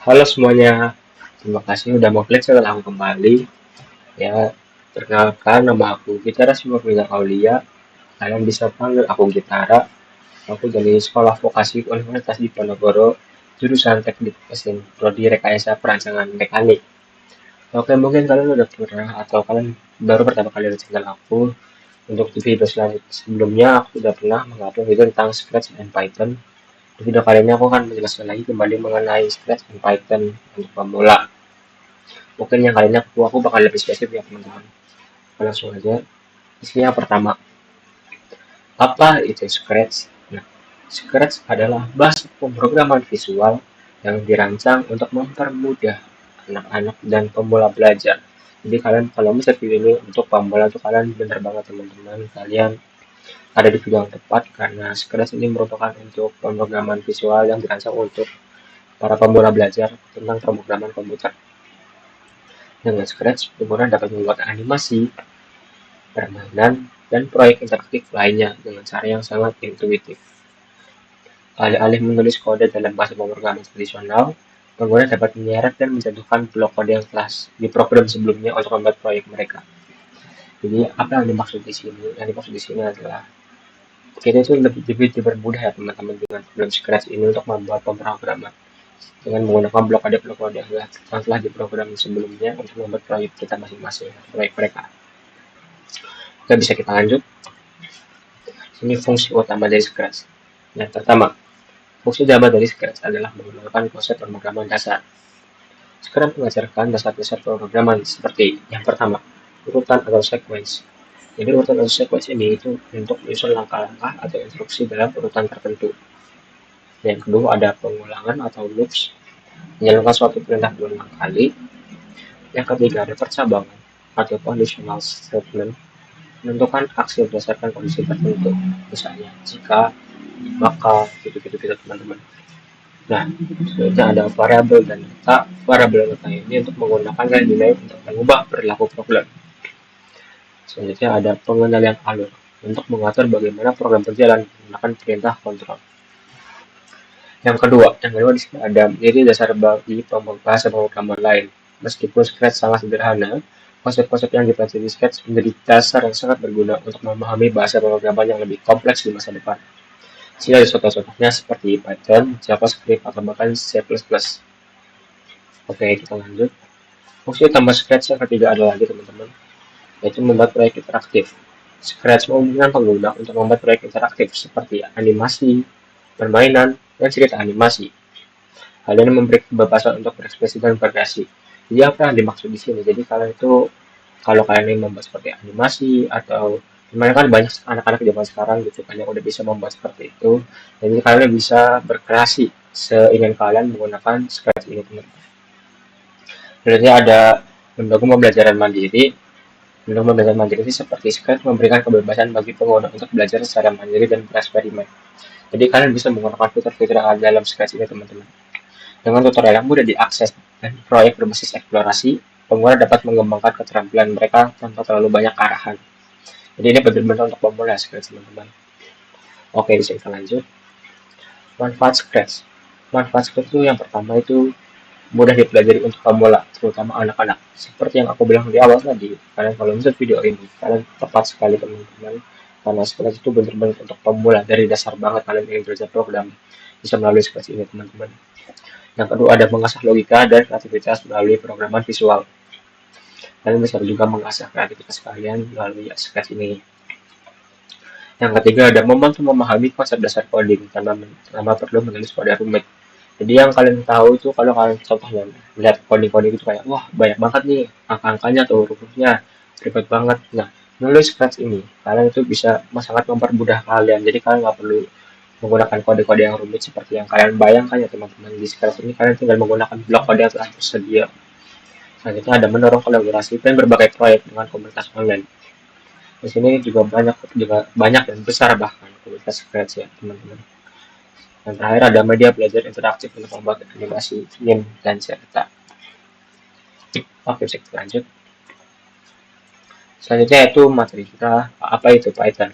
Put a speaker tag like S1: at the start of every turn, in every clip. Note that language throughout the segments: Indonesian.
S1: Halo semuanya, terima kasih udah mau klik channel aku kembali. Ya, perkenalkan nama aku Gitara Simurmina Aulia. Kalian bisa panggil aku Gitara. Aku dari Sekolah Vokasi Universitas Diponegoro, jurusan Teknik Mesin Prodi Rekayasa Perancangan Mekanik. Oke, mungkin kalian udah pernah atau kalian baru pertama kali lihat channel aku. Untuk di video selanjutnya sebelumnya aku udah pernah mengupload video tentang Scratch dan Python. Di video kali ini aku akan menjelaskan lagi kembali mengenai Scratch dan Python untuk pemula. Mungkin yang kali ini aku bakal lebih spesifik ya teman-teman. Langsung aja. Yang pertama, apa itu Scratch? Nah, Scratch adalah bahasa pemrograman visual yang dirancang untuk mempermudah anak-anak dan pemula belajar. Jadi kalian kalau misalnya video ini untuk pemula tuh kalian bener banget teman-teman. Kalian ada di video yang tepat karena Scratch ini merupakan untuk pemrograman visual yang dirancang untuk para pemula belajar tentang pemrograman komputer. Dengan Scratch, penggunaan dapat membuat animasi, permainan, dan proyek interaktif lainnya dengan cara yang sangat intuitif. Alih-alih menulis kode dalam bahasa pemrograman tradisional, pengguna dapat menyeret dan menjatuhkan blok kode yang telah diprogram sebelumnya untuk membuat proyek mereka. Jadi apa yang dimaksud di sini? Yang dimaksud di sini adalah kita itu lebih dipermudah ya teman-teman dengan program Scratch ini untuk membuat pemrograman dengan menggunakan blok kode yang telah diprogram sebelumnya untuk membuat proyek kita masing-masing, proyek mereka. Oke, bisa kita lanjut. Ini fungsi utama dari Scratch. Yang pertama, fungsi utama dari Scratch adalah menggunakan konsep pemrograman dasar. Scratch mengajarkan dasar-dasar pemrograman seperti yang pertama, urutan atau sequence. Jadi urutan atau sequence ini itu untuk menyusun langkah-langkah atau instruksi dalam urutan tertentu. Yang kedua ada pengulangan atau loops, menjalankan suatu perintah berulang kali. Yang ketiga ada percabangan atau conditional statement, menentukan aksi berdasarkan kondisi tertentu, misalnya jika, maka, gitu-gitu teman-teman. Nah, selanjutnya ada variabel dan data. Variabel dan data ini untuk menggunakan nilai untuk mengubah perilaku program. Selanjutnya ada pengendalian alur untuk mengatur bagaimana program berjalan menggunakan perintah kontrol. Yang kedua di sini ada menjadi dasar bagi bahasa pemrograman lain. Meskipun Scratch sangat sederhana, konsep-konsep yang dipelajari di Scratch menjadi dasar yang sangat berguna untuk memahami bahasa pemrograman yang lebih kompleks di masa depan. Sini ada contoh-contohnya seperti Python, JavaScript, atau bahkan C++. Oke, kita lanjut. Fungsi utama Scratch yang ketiga adalah lagi teman-teman, yaitu membuat proyek interaktif. Scratch memungkinkan pengguna untuk membuat proyek interaktif seperti animasi, permainan, dan cerita animasi. Hal ini memberi kebebasan untuk berekspresi dan berkreasi. Jadi apa yang dimaksud di sini? Jadi kalian itu kalau kalian ingin membuat seperti animasi atau gimana kan banyak anak-anak zaman sekarang gitu kan yang udah bisa membuat seperti itu. Jadi kalian bisa berkreasi seingin kalian menggunakan Scratch ini teman-teman. Selanjutnya ada mendukung pembelajaran mandiri. Mendukung pembelajaran mandiri seperti Scratch memberikan kebebasan bagi pengguna untuk belajar secara mandiri dan bereksperimen. Jadi kalian bisa menggunakan fitur-fitur yang ada dalam Scratch ini teman-teman. Dengan tutorial yang mudah diakses dan proyek berbasis eksplorasi, pengguna dapat mengembangkan keterampilan mereka tanpa terlalu banyak arahan. Jadi ini benar-benar untuk pemula Scratch teman-teman. Oke, bisa kita lanjut. Manfaat Scratch. Manfaat Scratch itu yang pertama itu mudah dipelajari untuk pemula, terutama anak-anak. Seperti yang aku bilang di awal tadi, kalian kalau nonton video ini, kalian tepat sekali teman-teman. Karena Scratch itu benar-benar untuk pemula, dari dasar banget kalian ingin belajar program, bisa melalui Scratch ini teman-teman. Yang kedua ada mengasah logika dan kreativitas melalui programan visual. Kalian bisa juga mengasah kreativitas kalian melalui Scratch ini. Yang ketiga ada membantu memahami konsep dasar coding tanpa perlu menulis kode rumit. Jadi yang kalian tahu itu kalau kalian contohnya lihat coding-coding itu kayak wah banyak banget nih angka-angkanya atau hurufnya ribet banget. Nah menulis Scratch ini kalian itu bisa sangat mempermudah kalian. Jadi kalian nggak perlu menggunakan kode-kode yang rumit seperti yang kalian bayangkan ya teman-teman. Di Scratch ini kalian tinggal menggunakan blok kode yang telah tersedia. Selanjutnya ada mendorong kolaborasi dan berbagai proyek dengan komunitas online. Di sini juga banyak dan besar bahkan komunitas Scratch ya teman-teman. Dan terakhir ada media belajar interaktif untuk membuat animasi, game, dan cerita. Oke, bisa kita lanjut. Selanjutnya itu materi kita, apa itu Python.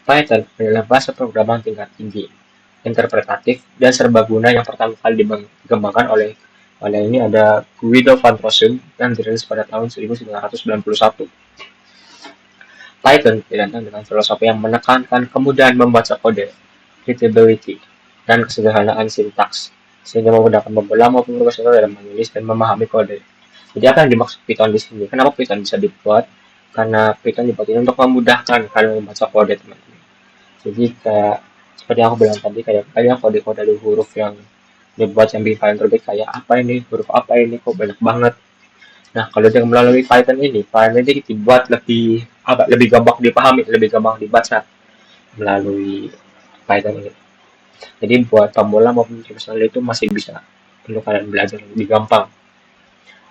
S1: Python adalah bahasa pemrograman tingkat tinggi, interpretatif, dan serbaguna yang pertama kali dikembangkan oleh Pada ini ada Guido van Rossum yang dirilis pada tahun 1991. Python dirancang dengan filosofi yang menekankan kemudahan membaca kode, readability, dan kesederhanaan sintaks, sehingga memudahkan pemula maupun profesional dalam menulis dan memahami kode. Jadi apa yang dimaksud Python di sini? Kenapa Python bisa dibuat? Karena Python dibuat ini untuk memudahkan kalian membaca kode, teman-teman. Jadi kayak seperti yang aku bilang tadi, kayak banyak kode-kode dari huruf yang dibuat yang bikin kalian terbaik, kayak apa ini, huruf apa ini, kok banyak banget. Nah, kalau dengan melalui Python ini dibuat lebih apa, lebih gampang dipahami, lebih gampang dibaca melalui Python ini. Jadi buat pemula maupun profesional itu masih bisa untuk kalian belajar lebih gampang.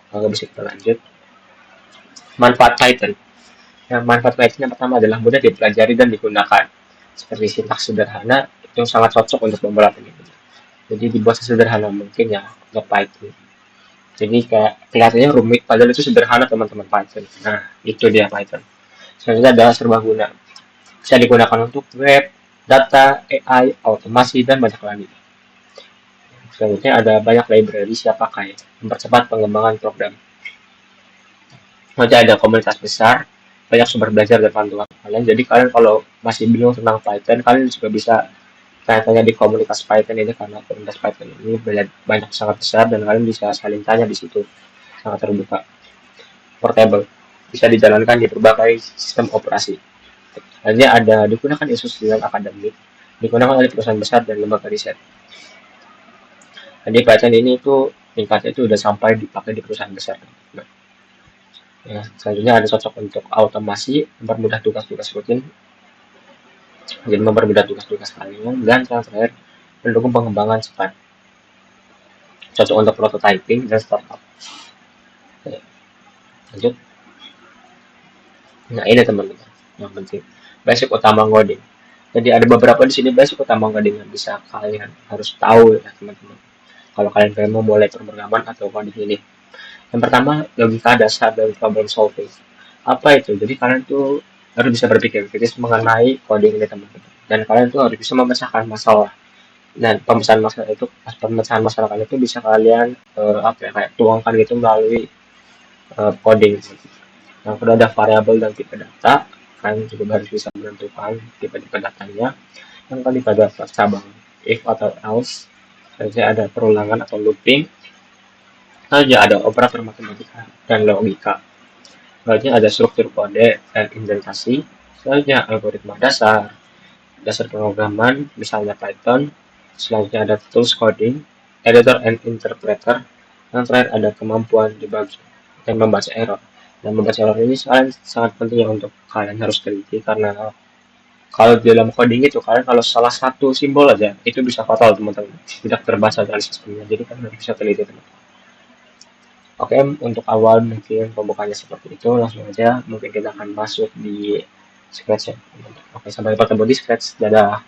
S1: Kalau bisa kita lanjut. Manfaat Python. Yang manfaat Python yang pertama adalah mudah dipelajari dan digunakan. Seperti sintaks sederhana yang sangat cocok untuk pemula ini. Jadi dibuat sesederhana mungkin ya untuk Python. Jadi kayak kelihatannya rumit, padahal itu sederhana teman-teman Python. Nah, itu dia Python. Selanjutnya adalah serbaguna. Bisa digunakan untuk web, data, AI, otomasi, dan banyak lagi. Selanjutnya ada banyak library siap pakai, mempercepat pengembangan program. Nanti ada komunitas besar, banyak sumber belajar dan panduan kalian. Jadi kalian kalau masih bingung tentang Python, kalian juga bisa tanya-tanya di komunitas Python ini, karena komunitas Python ini banyak sangat besar dan kalian bisa saling tanya di situ, sangat terbuka. Portable, bisa dijalankan di berbagai sistem operasi. Hanya ada digunakan institusi akademik, digunakan oleh perusahaan besar dan lembaga riset. Jadi Python ini itu tingkatnya itu udah sampai dipakai di perusahaan besar. Nah, ya, selanjutnya ada cocok untuk automasi, mempermudah tugas-tugas rutin, jadi mempermudah tugas-tugas kalian, dan terakhir mendukung pengembangan cepat, cocok untuk prototyping dan startup. Oke, lanjut. Nah ini teman-teman yang penting, basic utama coding. Jadi ada beberapa di sini basic utama coding yang bisa kalian harus tahu ya teman-teman. Kalau kalian pengen memulai pemrograman atau coding ini, yang pertama logika dasar dan problem solving. Apa itu? Jadi kalian tuh harus bisa berpikir kritis mengenai coding ini teman-teman. Dan kalian tuh harus bisa memecahkan masalah. Dan pemecahan masalah kalian itu bisa kalian apa ya, kayak tuangkan gitu melalui coding. Yang kedua ada variabel dan tipe data. Kalian juga harus bisa menentukan tipe-tipe datanya. Yang ketiga ada cabang if atau else. Selanjutnya ada perulangan atau looping. Selanjutnya ada operator matematika dan logika. Selanjutnya ada struktur kode dan indentasi. Selanjutnya algoritma dasar, dasar pemrograman, misalnya Python. Selanjutnya ada tools coding, editor and interpreter. Yang terakhir ada kemampuan debug dan membaca error. Dan membaca error ini sangat penting untuk kalian harus teliti, karena kalau di dalam coding itu kalian kalau salah satu simbol aja itu bisa fatal teman-teman, tidak terbaca dari sistemnya. Jadi kalian harus bisa teliti teman. Oke, untuk awal mungkin pembukaannya seperti itu, langsung aja mungkin kita akan masuk di Scratch ya. Oke, sampai ketemu di Scratch. Dadah.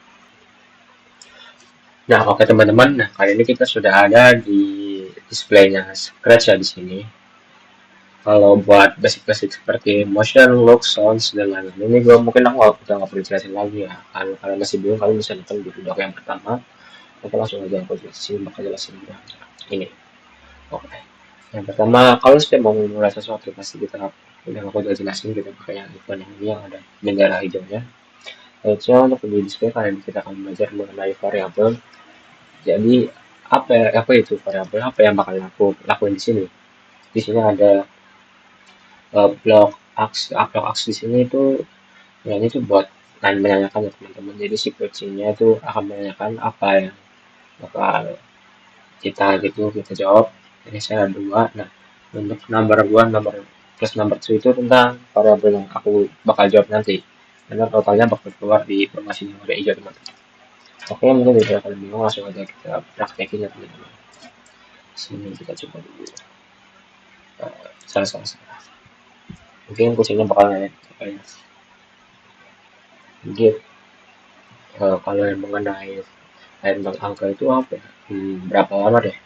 S1: Nah, oke teman-teman. Nah, kali ini kita sudah ada di displaynya Scratch ya di sini. Kalau buat basic-basic seperti motion, look, sounds, dan lain-lain ini gue mungkin aku udah nggak perlu jelasin lagi ya. Kalau kalian masih bingung, kalian bisa nonton di video yang pertama. Oke, langsung aja aku jelasin, bakal jelasin ini. Oke. Yang pertama, kalau sudah mau memulai sesuatu pasti kita udah aku udah jelasin kita pakai yang ikon ini yang ada bendera hijaunya. Selanjutnya untuk di display kalian kita akan belajar mengenai variabel. Jadi apa itu variabel? Apa yang bakal aku lakuin di sini? Di sini ada blok aks di sini itu ya ini tuh buat menanyakan ya teman-teman. Jadi si kucingnya itu akan menanyakan apa yang bakal kita jawab. Ini saya ada dua. Nah, untuk number one, number plus number two itu tentang variabel yang aku bakal jawab nanti. Dan totalnya bakal keluar di informasi yang ada hijau teman-teman. Oke, mungkin tidak kalian bingung, langsung aja kita praktekin ya teman-teman. Sini kita coba dulu. Salah. Mungkin kucingnya bakal nanya apa. Jadi kalau yang mengenai tentang angka itu apa ya? Berapa lama deh?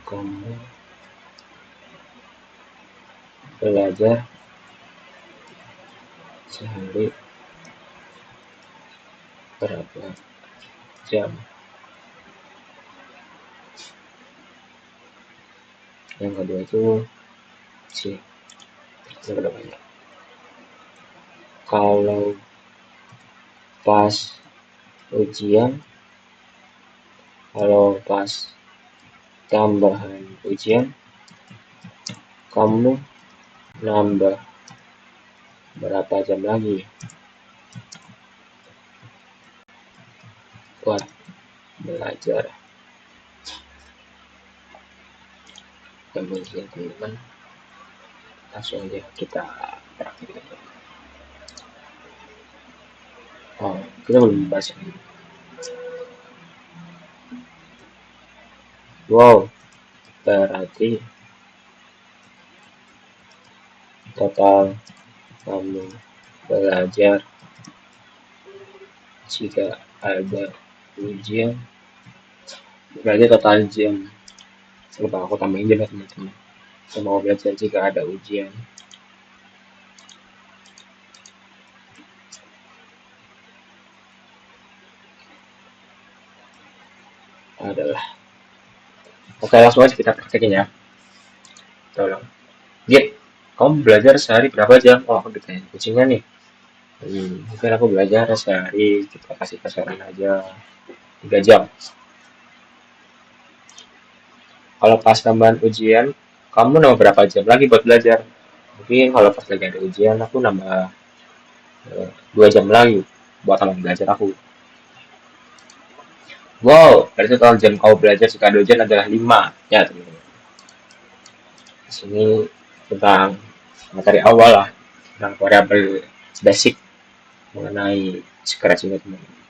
S1: Kamu belajar sehari berapa jam? Yang kedua itu sih yang kedua banyak. Kalau pas ujian, kalau pas tambahan ujian, kamu nambah berapa jam lagi buat belajar? Kemudian teman-teman langsung aja kita praktik. Oh, kita belum bahas ini. Wow, berarti total kamu belajar jika ada ujian, berarti total jam. Coba aku tambahin juga teman-teman. Saya mau belajar jika ada ujian adalah. Oke, langsung aja kita praktekin ya. Tolong. Git, kamu belajar sehari berapa jam? Oh, aku ditanya kucingnya nih. Mungkin aku belajar sehari, kita kasih pasaran aja 3 jam. Kalau pas tambahan ujian, kamu nambah berapa jam lagi buat belajar? Mungkin kalau pas lagi ada ujian, aku nambah 2 jam lagi buat tambahan belajar aku. Wow, berarti total jam kau belajar jika ada ujian adalah 5. Ya, teman-teman. Di sini tentang materi awal lah, tentang variabel basic mengenai Scratch ini, teman-teman.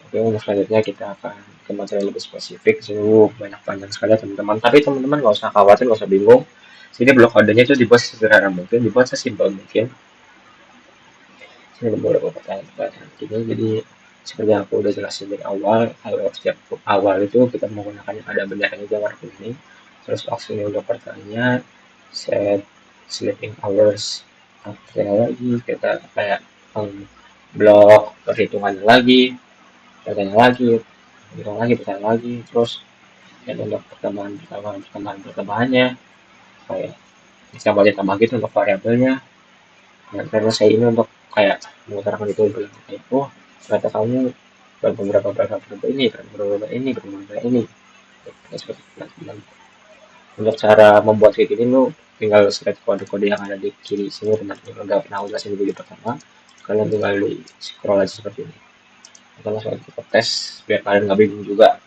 S1: Oke, untuk selanjutnya kita akan ke materi lebih spesifik. Sungguh banyak panjang sekali teman-teman. Tapi teman-teman nggak usah khawatir, nggak usah bingung. Sini blok kodenya itu dibuat sesederhana mungkin, dibuat sesimpel mungkin. Sini ada beberapa pertanyaan-pertanyaan gitu. Jadi seperti yang aku udah jelasin dari awal, kalau setiap awal itu kita menggunakan yang ada benderanya Jawa kuning. Terus aksinya untuk pertanyaan, set sleeping hours, apa lagi kita kayak blok perhitungan lagi, pertanyaan lagi, perhitungan lagi, pertanyaan lagi, terus dan untuk pertambahannya kayak bisa boleh tambah gitu untuk variabelnya. Dan karena saya ini untuk kayak mengutarakan itu bilang kayak oh ternyata kamu beberapa ini beberapa ini ya, seperti itu. Untuk cara membuat kayak gini lu tinggal set kode-kode yang ada di kiri sini teman-teman udah jelasin di video pertama, kalian tinggal di scroll aja seperti ini. Kita langsung kita tes biar kalian nggak bingung juga.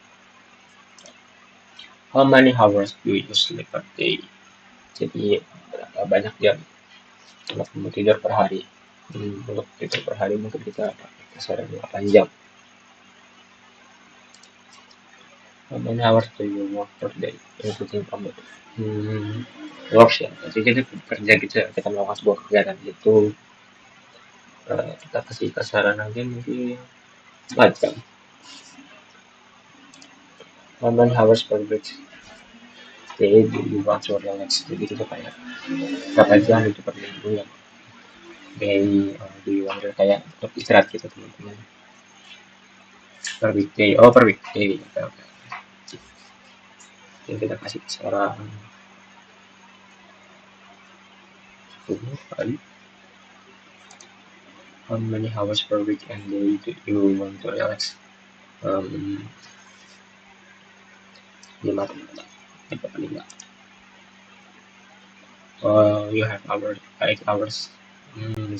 S1: How many hours do you sleep per day? Jadi berapa banyak jam untuk kamu tidur per hari? Untuk tidur per hari mungkin kita kisaran 8 jam. How many hours do you work per day? Including kamu works ya. Jadi kita kerja kita melakukan sebuah kegiatan itu kita kasih kasaran aja mungkin 4 jam. How many hours per week? Day do you want to relax? Jadi kita kayak berapa jam itu per minggu ya? Day do you want to kayak untuk istirahat gitu teman-teman. Per weekday, oh per weekday. Okay. Jadi kita kasih saran 10 kali. How many hours per week and day do you want to relax? 5 teman-teman. 5. You have 8 hours.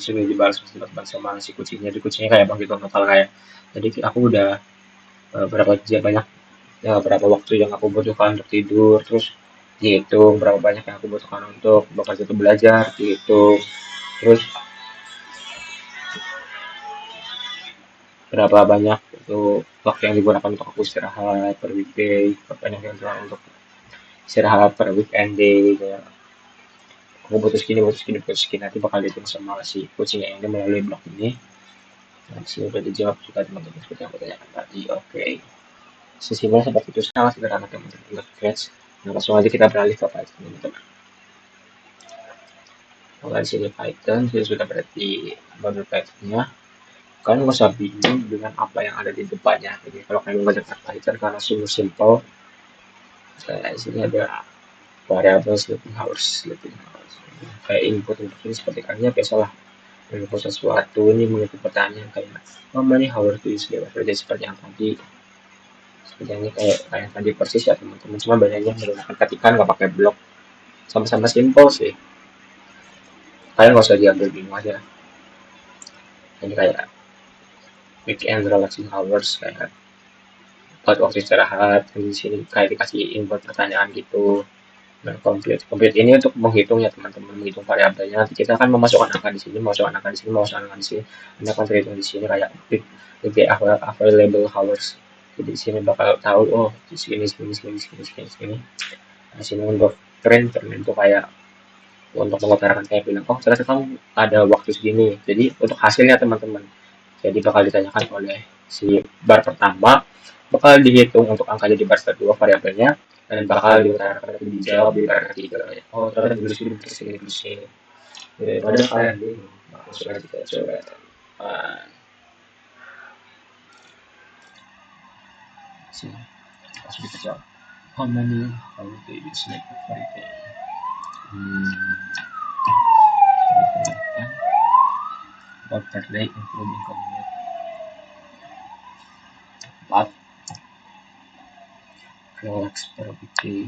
S1: Sudah dibalas teman-teman sama si kucingnya. Di kucingnya kayak bang gitu total kayak. Jadi aku udah berapa jam banyak ya berapa waktu yang aku butuhkan untuk tidur, terus dihitung berapa banyak yang aku butuhkan untuk bekerja atau belajar, dihitung terus berapa banyak itu waktu yang digunakan untuk aku istirahat per weekday, berapa banyak yang digunakan untuk istirahat per weekend day kayak aku butuh segini nanti bakal dihitung sama si kucingnya ini melalui blog ini. Nah, sini udah dijawab juga teman-teman seperti yang aku tanyakan tadi. Oke. Sesimpel seperti itu sangat sederhana teman-teman untuk Scratch. Nah, langsung aja kita beralih ke Python teman-teman. Kalau di sini Python sudah berarti modul Pythonnya. Kalian nggak usah bingung dengan apa yang ada di depannya. Jadi kalau kalian mengajarkan Python karena sungguh simple, di sini ada variabel sleeping hours kayak input untuk ini seperti kalian biasalah input sesuatu ini mengikuti pertanyaan kayak how many hours do you sleep every day seperti yang tadi seperti ini kayak tadi persis ya teman-teman cuma bedanya menggunakan ketikan nggak pakai blok sama-sama simple sih kalian nggak usah diambil bingung aja ini kayak weekend relaxing hours kayak buat waktu istirahat di sini kayak dikasih input pertanyaan gitu. Nah, complete ini untuk menghitungnya teman-teman, menghitung variabelnya. Nanti kita akan memasukkan angka di sini, memasukkan angka di sini, memasukkan angka di sini. Anda akan terhitung di sini kayak big available hours. Jadi di sini bakal tahu oh di sini. Nah, sini untuk keren itu kayak untuk mengutarakan kayak bilang oh ternyata kamu ada waktu segini. Jadi untuk hasilnya teman-teman. Jadi bakal ditanyakan oleh si bar pertama bakal dihitung untuk angka di bar kedua variabelnya dan bakal diutarakan dijawab di bar ketiga oh ternyata di sini daripada kalian bingung langsung aja kita coba sini langsung kita jawab how many hours do you sleep every day about per day including commute 4 relax per weekday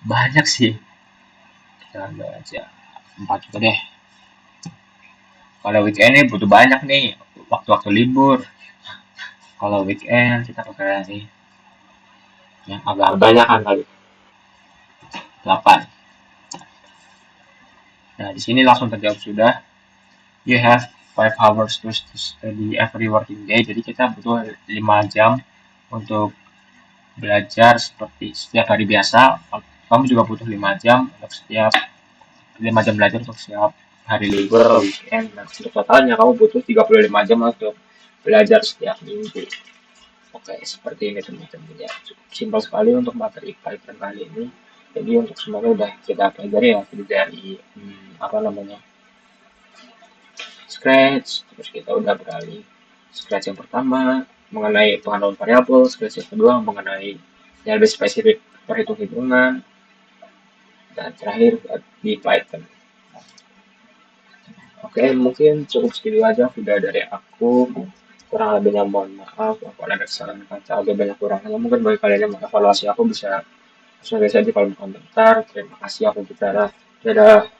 S1: banyak sih kita ambil aja 4 juga deh kalau weekend ini butuh banyak nih waktu-waktu libur kalau weekend kita pakai nih yang agak banyak kan kali 8 nah di sini langsung terjawab sudah you have 5 hours to study every working day jadi kita butuh 5 jam untuk belajar seperti setiap hari biasa kamu juga butuh 5 jam untuk setiap 5 jam belajar untuk setiap hari libur weekend nah untuk totalnya kamu butuh 35 jam untuk belajar setiap minggu oke seperti ini teman-teman ya cukup simpel sekali untuk materi Python kali ini jadi untuk semuanya udah kita pelajari ya dari apa namanya scratch terus kita udah beralih scratch yang pertama mengenai pengenalan variabel scratch yang kedua mengenai yang lebih spesifik perhitung-hitungan dan terakhir di Python oke mungkin cukup segitu aja video dari aku kurang lebihnya mohon maaf kalau ada kesalahan kata agak banyak kurangnya mungkin bagi kalian yang mengevaluasi aku bisa tulis aja di kolom komentar terima kasih aku Gitara dadah